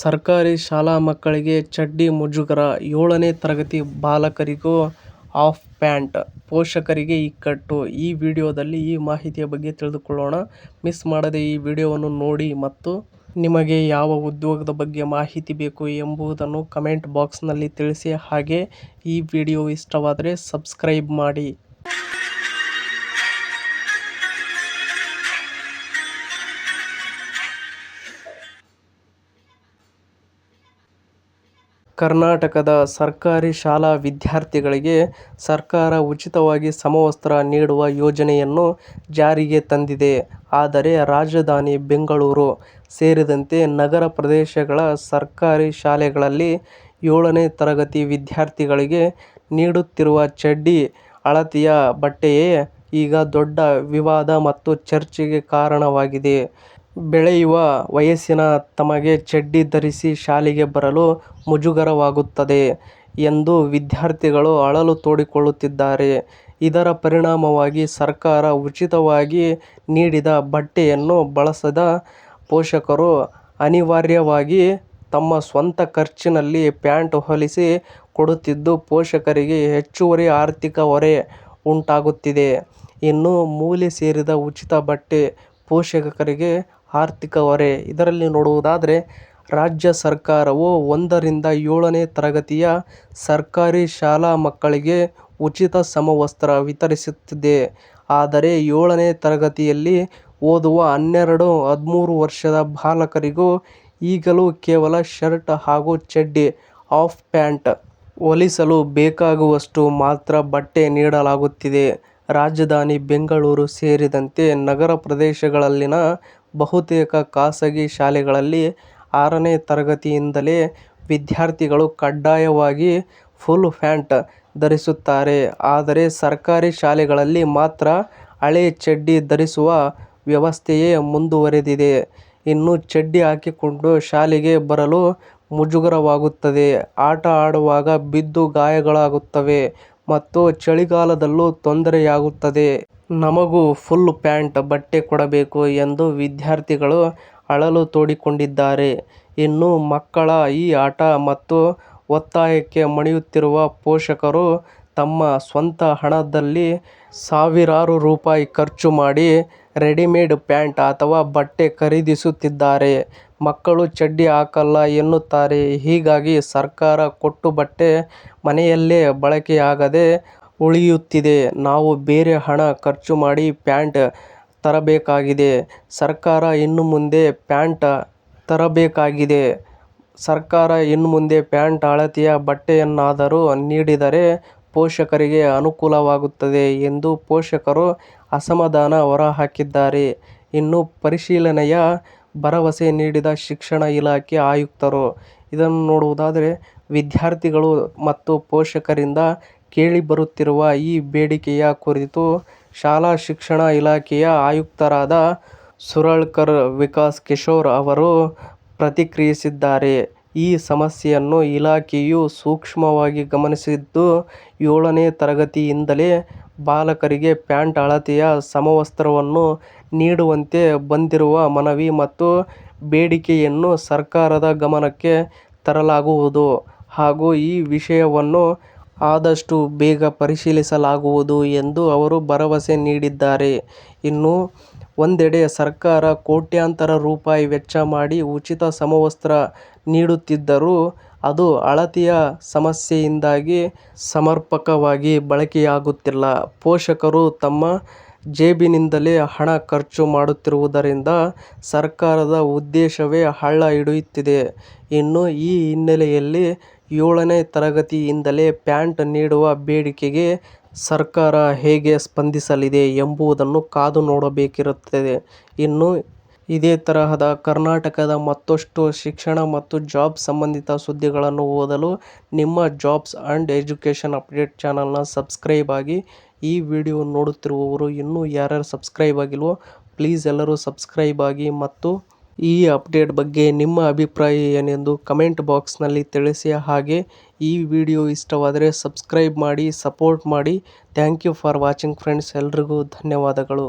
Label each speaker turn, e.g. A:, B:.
A: ಸರ್ಕಾರಿ ಶಾಲಾ ಮಕ್ಕಳಿಗೆ ಚಡ್ಡಿ ಮುಜುಗರ, 7ನೇ ತರಗತಿ ಬಾಲಕರಿಗೂ ಹಾಫ್ ಪ್ಯಾಂಟ್, ಪೋಷಕರಿಗೆ ಇಕ್ಕಟ್ಟು. ಈ ವಿಡಿಯೋದಲ್ಲಿ ಈ ಮಾಹಿತಿಯ ಬಗ್ಗೆ ತಿಳಿದುಕೊಳ್ಳೋಣ. ಮಿಸ್ ಮಾಡದೆ ಈ ವಿಡಿಯೋವನ್ನು ನೋಡಿ ಮತ್ತು ನಿಮಗೆ ಯಾವ ಉದ್ಯೋಗದ ಬಗ್ಗೆ ಮಾಹಿತಿ ಬೇಕು ಎಂಬುದನ್ನು ಕಮೆಂಟ್ ಬಾಕ್ಸ್ನಲ್ಲಿ ತಿಳಿಸಿ. ಹಾಗೆ ಈ ವಿಡಿಯೋ ಇಷ್ಟವಾದರೆ ಸಬ್ಸ್ಕ್ರೈಬ್ ಮಾಡಿ. ಕರ್ನಾಟಕದ ಸರ್ಕಾರಿ ಶಾಲಾ ವಿದ್ಯಾರ್ಥಿಗಳಿಗೆ ಸರ್ಕಾರ ಉಚಿತವಾಗಿ ಸಮವಸ್ತ್ರ ನೀಡುವ ಯೋಜನೆಯನ್ನು ಜಾರಿಗೆ ತಂದಿದೆ. ಆದರೆ ರಾಜಧಾನಿ ಬೆಂಗಳೂರು ಸೇರಿದಂತೆ ನಗರ ಪ್ರದೇಶಗಳ ಸರ್ಕಾರಿ ಶಾಲೆಗಳಲ್ಲಿ 7ನೇ ತರಗತಿ ವಿದ್ಯಾರ್ಥಿಗಳಿಗೆ ನೀಡುತ್ತಿರುವ ಚಡ್ಡಿ ಅಳತೆಯ ಬಟ್ಟೆಯೇ ಈಗ ದೊಡ್ಡ ವಿವಾದ ಮತ್ತು ಚರ್ಚೆಗೆ ಕಾರಣವಾಗಿದೆ. ಬೆಳೆಯುವ ವಯಸ್ಸಿನ ತಮಗೆ ಚಡ್ಡಿ ಧರಿಸಿ ಶಾಲೆಗೆ ಬರಲು ಮುಜುಗರವಾಗುತ್ತದೆ ಎಂದು ವಿದ್ಯಾರ್ಥಿಗಳು ಅಳಲು ತೋಡಿಕೊಳ್ಳುತ್ತಿದ್ದಾರೆ. ಇದರ ಪರಿಣಾಮವಾಗಿ ಸರ್ಕಾರ ಉಚಿತವಾಗಿ ನೀಡಿದ ಬಟ್ಟೆಯನ್ನು ಬಳಸದ ಪೋಷಕರು ಅನಿವಾರ್ಯವಾಗಿ ತಮ್ಮ ಸ್ವಂತ ಖರ್ಚಿನಲ್ಲಿ ಪ್ಯಾಂಟ್ ಹೊಲಿಸಿ ಕೊಡುತ್ತಿದ್ದು, ಪೋಷಕರಿಗೆ ಹೆಚ್ಚುವರಿ ಆರ್ಥಿಕ ಹೊರೆ ಉಂಟಾಗುತ್ತಿದೆ. ಇನ್ನು ಮೂಲೆ ಸೇರಿದ ಉಚಿತ ಬಟ್ಟೆ ಪೋಷಕರಿಗೆ ಆರ್ಥಿಕ ಹೊರೆ. ಇದರಲ್ಲಿ ನೋಡುವುದಾದರೆ, ರಾಜ್ಯ ಸರ್ಕಾರವು 1ರಿಂದ 7ನೇ ತರಗತಿಯ ಸರ್ಕಾರಿ ಶಾಲಾ ಮಕ್ಕಳಿಗೆ ಉಚಿತ ಸಮವಸ್ತ್ರ ವಿತರಿಸುತ್ತಿದೆ. ಆದರೆ 7ನೇ ತರಗತಿಯಲ್ಲಿ ಓದುವ 12-13 ವರ್ಷದ ಬಾಲಕರಿಗೂ ಈಗಲೂ ಕೇವಲ ಶರ್ಟ್ ಹಾಗೂ ಚಡ್ಡಿ, ಹಾಫ್ ಪ್ಯಾಂಟ್ ಹೊಲಿಸಲು ಬೇಕಾಗುವಷ್ಟು ಮಾತ್ರ ಬಟ್ಟೆ ನೀಡಲಾಗುತ್ತಿದೆ. ರಾಜಧಾನಿ ಬೆಂಗಳೂರು ಸೇರಿದಂತೆ ನಗರ ಪ್ರದೇಶಗಳಲ್ಲಿನ ಬಹುತೇಕ ಖಾಸಗಿ ಶಾಲೆಗಳಲ್ಲಿ 6ನೇ ತರಗತಿಯಿಂದಲೇ ವಿದ್ಯಾರ್ಥಿಗಳು ಕಡ್ಡಾಯವಾಗಿ ಫುಲ್ ಪ್ಯಾಂಟ್ ಧರಿಸುತ್ತಾರೆ. ಆದರೆ ಸರ್ಕಾರಿ ಶಾಲೆಗಳಲ್ಲಿ ಮಾತ್ರ ಹಳೆ ಚಡ್ಡಿ ಧರಿಸುವ ವ್ಯವಸ್ಥೆಯೇ ಮುಂದುವರೆದಿದೆ. ಇನ್ನು ಚಡ್ಡಿ ಹಾಕಿಕೊಂಡು ಶಾಲೆಗೆ ಬರಲು ಮುಜುಗರವಾಗುತ್ತದೆ, ಆಟ ಆಡುವಾಗ ಬಿದ್ದು ಗಾಯಗಳಾಗುತ್ತವೆ ಮತ್ತು ಚಳಿಗಾಲದಲ್ಲೂ ತೊಂದರೆಯಾಗುತ್ತದೆ. ನಮಗೂ ಫುಲ್ ಪ್ಯಾಂಟ್ ಬಟ್ಟೆ ಕೊಡಬೇಕು ಎಂದು ವಿದ್ಯಾರ್ಥಿಗಳು ಅಳಲು ತೋಡಿಕೊಂಡಿದ್ದಾರೆ. ಇನ್ನು ಮಕ್ಕಳ ಈ ಹಠ ಮತ್ತು ಒತ್ತಾಯಕ್ಕೆ ಮಣಿಯುತ್ತಿರುವ ಪೋಷಕರು ತಮ್ಮ ಸ್ವಂತ ಹಣದಲ್ಲಿ ಸಾವಿರಾರು ರೂಪಾಯಿ ಖರ್ಚು ಮಾಡಿ ರೆಡಿಮೇಡ್ ಪ್ಯಾಂಟ್ ಅಥವಾ ಬಟ್ಟೆ ಖರೀದಿಸುತ್ತಿದ್ದಾರೆ. ಮಕ್ಕಳು ಚಡ್ಡಿ ಹಾಕಲ್ಲ ಎನ್ನುತ್ತಾರೆ. ಹೀಗಾಗಿ ಸರ್ಕಾರ ಕೊಟ್ಟ ಬಟ್ಟೆ ಮನೆಯಲ್ಲೇ ಬಳಕೆಯಾಗದೆ ಉಳಿಯುತ್ತಿದೆ. ನಾವು ಬೇರೆ ಹಣ ಖರ್ಚು ಮಾಡಿ ಪ್ಯಾಂಟ್ ತರಬೇಕಾಗಿದೆ. ಸರ್ಕಾರ ಇನ್ನು ಮುಂದೆ ಪ್ಯಾಂಟ್ ಅಳತೆಯ ಬಟ್ಟೆಯನ್ನಾದರೂ ನೀಡಿದರೆ ಪೋಷಕರಿಗೆ ಅನುಕೂಲವಾಗುತ್ತದೆ ಎಂದು ಪೋಷಕರು ಅಸಮಾಧಾನ ಹೊರಹಾಕಿದ್ದಾರೆ. ಇನ್ನು ಪರಿಶೀಲನೆಯ ಭರವಸೆ ನೀಡಿದ ಶಿಕ್ಷಣ ಇಲಾಖೆ ಆಯುಕ್ತರು. ಇದನ್ನು ನೋಡುವುದಾದರೆ, ವಿದ್ಯಾರ್ಥಿಗಳು ಮತ್ತು ಪೋಷಕರಿಂದ ಕೇಳಿಬರುತ್ತಿರುವ ಈ ಬೇಡಿಕೆಯ ಕುರಿತು ಶಾಲಾ ಶಿಕ್ಷಣ ಇಲಾಖೆಯ ಆಯುಕ್ತರಾದ ಸುರಳ್ಕರ್ ವಿಕಾಸ್ ಕಿಶೋರ್ ಅವರು ಪ್ರತಿಕ್ರಿಯಿಸಿದ್ದಾರೆ. ಈ ಸಮಸ್ಯೆಯನ್ನು ಇಲಾಖೆಯು ಸೂಕ್ಷ್ಮವಾಗಿ ಗಮನಿಸಿದ್ದು, 7ನೇ ತರಗತಿಯಿಂದಲೇ ಬಾಲಕರಿಗೆ ಪ್ಯಾಂಟ್ ಅಳತೆಯ ಸಮವಸ್ತ್ರವನ್ನು ನೀಡುವಂತೆ ಬಂದಿರುವ ಮನವಿ ಮತ್ತು ಬೇಡಿಕೆಯನ್ನು ಸರ್ಕಾರದ ಗಮನಕ್ಕೆ ತರಲಾಗುವುದು ಹಾಗೂ ಈ ವಿಷಯವನ್ನು ಆದಷ್ಟು ಬೇಗ ಪರಿಶೀಲಿಸಲಾಗುವುದು ಎಂದು ಅವರು ಭರವಸೆ ನೀಡಿದ್ದಾರೆ. ಇನ್ನು ಒಂದೆಡೆ ಸರ್ಕಾರ ಕೋಟ್ಯಾಂತರ ರೂಪಾಯಿ ವೆಚ್ಚ ಮಾಡಿ ಉಚಿತ ಸಮವಸ್ತ್ರ ನೀಡುತ್ತಿದ್ದರೂ ಅದು ಅಳತೆಯ ಸಮಸ್ಯೆಯಿಂದಾಗಿ ಸಮರ್ಪಕವಾಗಿ ಬಳಕೆಯಾಗುತ್ತಿಲ್ಲ. ಪೋಷಕರು ತಮ್ಮ ಜೇಬಿನಿಂದಲೇ ಹಣ ಖರ್ಚು ಮಾಡುತ್ತಿರುವುದರಿಂದ ಸರ್ಕಾರದ ಉದ್ದೇಶವೇ ಹಳ್ಳ ಹಿಡಿಯುತ್ತಿದೆ. ಇನ್ನು ಈ ಹಿನ್ನೆಲೆಯಲ್ಲಿ 7ನೇ ತರಗತಿಯಿಂದಲೇ ಪ್ಯಾಂಟ್ ನೀಡುವ ಬೇಡಿಕೆಗೆ ಸರ್ಕಾರ ಹೇಗೆ ಸ್ಪಂದಿಸಲಿದೆ ಎಂಬುದನ್ನು ಕಾದು ನೋಡಬೇಕಿರುತ್ತದೆ. ಇನ್ನು ಇದೇ ತರಹದ ಕರ್ನಾಟಕದ ಮತ್ತಷ್ಟು ಶಿಕ್ಷಣ ಮತ್ತು ಜಾಬ್ ಸಂಬಂಧಿತ ಸುದ್ದಿಗಳನ್ನು ಓದಲು ನಿಮ್ಮ ಜಾಬ್ಸ್ ಅಂಡ್ ಎಜುಕೇಷನ್ ಅಪ್ಡೇಟ್ ಚಾನಲ್ನ ಸಬ್ಸ್ಕ್ರೈಬ್ ಆಗಿ. ಈ ವಿಡಿಯೋ ನೋಡುತ್ತಿರುವವರು ಇನ್ನೂ ಯಾರ್ಯಾರು ಸಬ್ಸ್ಕ್ರೈಬ್ ಆಗಿಲ್ವೋ ಪ್ಲೀಸ್ ಎಲ್ಲರೂ ಸಬ್ಸ್ಕ್ರೈಬ್ ಆಗಿ ಮತ್ತು ಈ ಅಪ್ಡೇಟ್ ಬಗ್ಗೆ ನಿಮ್ಮ ಅಭಿಪ್ರಾಯ ಏನೆಂದು ಕಮೆಂಟ್ ಬಾಕ್ಸ್ನಲ್ಲಿ ತಿಳಿಸಿ. ಹಾಗೆ ಈ ವಿಡಿಯೋ ಇಷ್ಟವಾದರೆ ಸಬ್ಸ್ಕ್ರೈಬ್ ಮಾಡಿ, ಸಪೋರ್ಟ್ ಮಾಡಿ. Thank you for watching friends. ಎಲ್ರಿಗೂ ಧನ್ಯವಾದಗಳು.